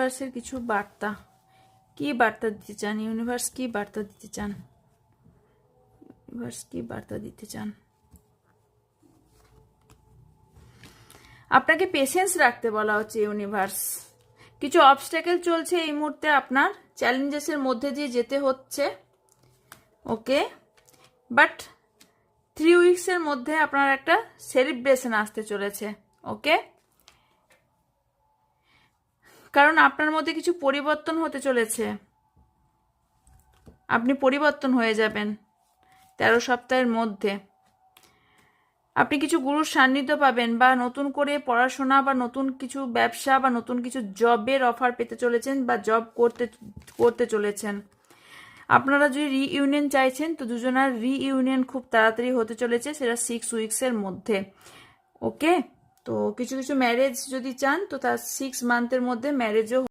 ইউনিভার্সের কিছু বার্তা, কি বার্তা দিতে চান ইউনিভার্স, কি বার্তা দিতে চান ইউনিভার্স, কি বার্তা দিতে চান? আপনাকে পেশেন্স রাখতে বলা হচ্ছে ইউনিভার্স। কিছু অবস্ট্যাকেল চলছে এই মুহূর্তে, আপনার চ্যালেঞ্জেসের মধ্যে দিয়ে যেতে হচ্ছে, ওকে, বাট 3 উইকসের মধ্যে আপনার একটা সেলিব্রেশন আসতে চলেছে, ওকে, কারণ আপনার মধ্যে কিছু পরিবর্তন হতে চলেছে, আপনি পরিবর্তন হয়ে যাবেন 13 সপ্তাহের মধ্যে। আপনি কিছু গুরুর সান্নিধ্য পাবেন, বা নতুন করে পড়াশোনা বা নতুন কিছু ব্যবসা বা নতুন কিছু জবের অফার পেতে চলেছেন, বা জব করতে চলেছেন। আপনারা যদি রিইউনিয়ন চাইছেন তো দুজনের রিইউনিয়ন খুব তাড়াতাড়ি হতে চলেছে, সেটা 6 উইকসের মধ্যে, ওকে। তো কিছু কিছু ম্যারেজ যদি চান তো তার 6 মান্থের মধ্যে ম্যারেজও